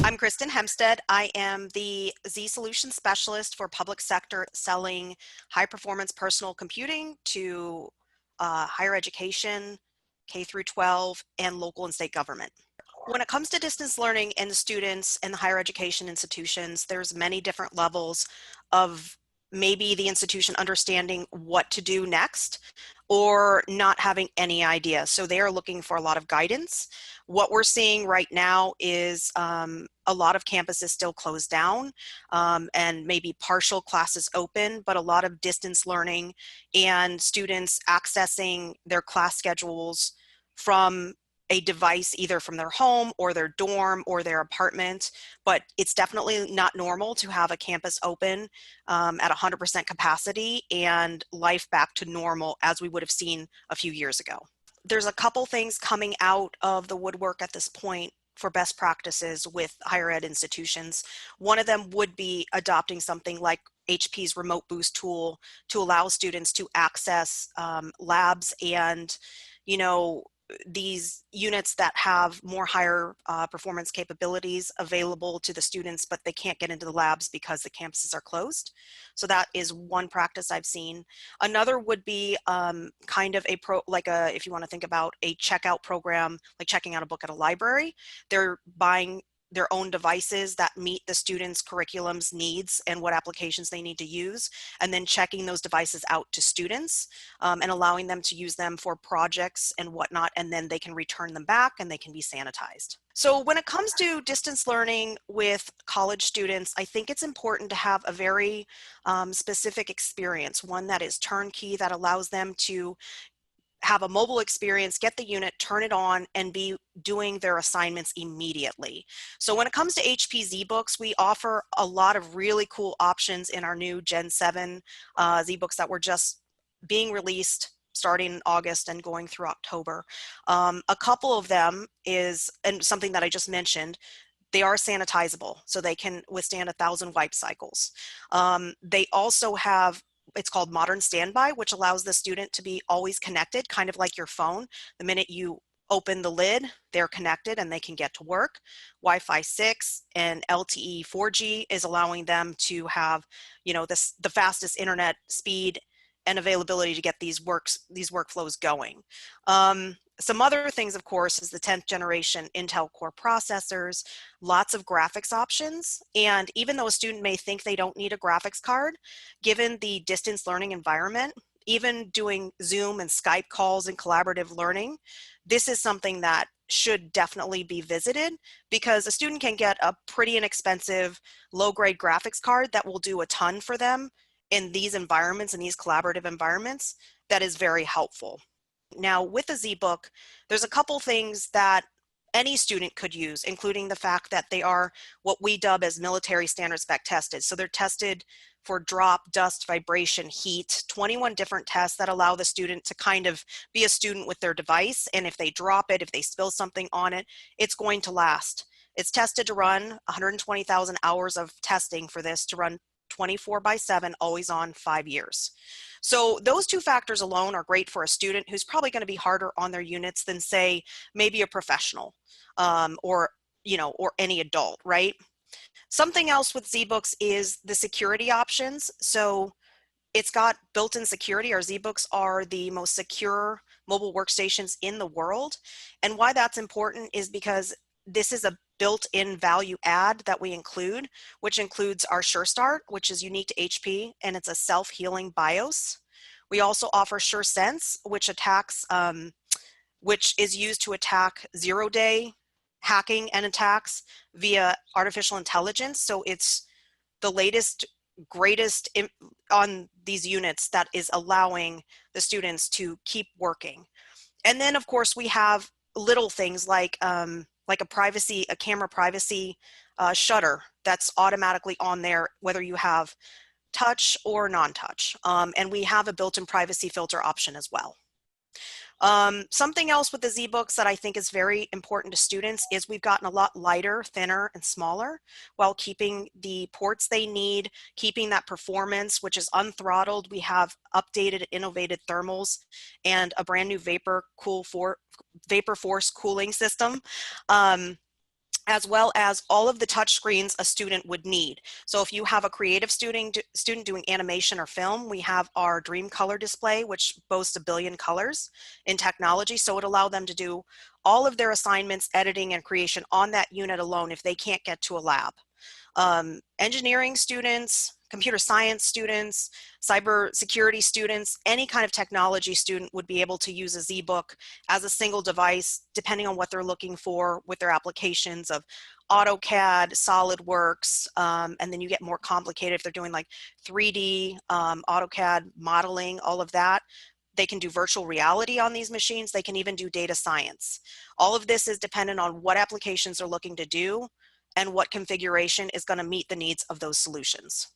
I'm Kristin Hempstead. I am the Z Solution Specialist for public sector, selling high performance personal computing to higher education, K through 12, and local and state government. When it comes to distance learning and the students and the higher education institutions, there's many different levels of maybe the institution understanding what to do next or not having any idea. So they are looking for a lot of guidance. What we're seeing right now is a lot of campuses still closed down and maybe partial classes open, but a lot of distance learning and students accessing their class schedules from a device either from their home or their dorm or their apartment, but it's definitely not normal to have a campus open at 100% capacity and life back to normal as we would have seen a few years ago. There's a couple things coming out of the woodwork at this point for best practices with higher ed institutions. One of them would be adopting something like HP's Remote Boost tool to allow students to access labs and, these units that have more higher performance capabilities available to the students, but they can't get into the labs because the campuses are closed. So that is one practice I've seen. Another would be kind of if you want to think about a checkout program, like checking out a book at a library. They're buying their own devices that meet the students' curriculum's needs and what applications they need to use, and then checking those devices out to students and allowing them to use them for projects and whatnot, and then they can return them back and they can be sanitized. So when it comes to distance learning with college students, I think it's important to have a very specific experience, one that is turnkey, that allows them to have a mobile experience, get the unit, turn it on, and be doing their assignments immediately. So when it comes to HP ZBooks, we offer a lot of really cool options in our new Gen 7 ZBooks that were just being released starting in August and going through October. A couple of them is, and something that I just mentioned, they are sanitizable, so they can withstand 1,000 wipe cycles. They also have, it's called Modern Standby, which allows the student to be always connected, kind of like your phone. The minute you open the lid, they're connected and they can get to work. Wi-Fi 6 and LTE 4G is allowing them to have, the fastest internet speed and availability to get these workflows going. Some other things, of course, is the 10th generation Intel Core processors, lots of graphics options, and even though a student may think they don't need a graphics card, given the distance learning environment, even doing Zoom and Skype calls and collaborative learning, this is something that should definitely be visited, because a student can get a pretty inexpensive low-grade graphics card that will do a ton for them in these environments, in these collaborative environments, that is very helpful. Now, with the ZBook, there's a couple things that any student could use, including the fact that they are what we dub as military standard spec tested. So they're tested for drop, dust, vibration, heat, 21 different tests that allow the student to kind of be a student with their device. And if they drop it, if they spill something on it, it's going to last. It's tested to run 120,000 hours of testing for this to run 24/7, always on, 5 years. So those two factors alone are great for a student who's probably going to be harder on their units than, say, maybe a professional or any adult, right? Something else with ZBooks is the security options. So it's got built-in security. Our ZBooks are the most secure mobile workstations in the world. And why that's important is because this is a built-in value add that we include, which includes our Sure Start, which is unique to HP, and it's a self-healing BIOS. We also offer Sure Sense, which is used to attack zero-day hacking and attacks via artificial intelligence. So it's the latest, greatest on these units that is allowing the students to keep working. And then, of course, we have little things like a camera privacy shutter that's automatically on there, whether you have touch or non-touch. And we have a built-in privacy filter option as well. Something else with the ZBooks that I think is very important to students is we've gotten a lot lighter, thinner, and smaller while keeping the ports they need, keeping that performance, which is unthrottled. We have updated, innovative thermals and a brand new Vapor Force cooling system. as well as all of the touch screens a student would need. So if you have a creative student doing animation or film, we have our Dream Color display, which boasts 1 billion colors in technology. So it allows them to do all of their assignments, editing, and creation on that unit alone if they can't get to a lab. Engineering students, computer science students, cybersecurity students, any kind of technology student would be able to use a ZBook as a single device, depending on what they're looking for with their applications of AutoCAD, SolidWorks, and then you get more complicated if they're doing like 3D, AutoCAD modeling, all of that. They can do virtual reality on these machines. They can even do data science. All of this is dependent on what applications they're looking to do and what configuration is going to meet the needs of those solutions.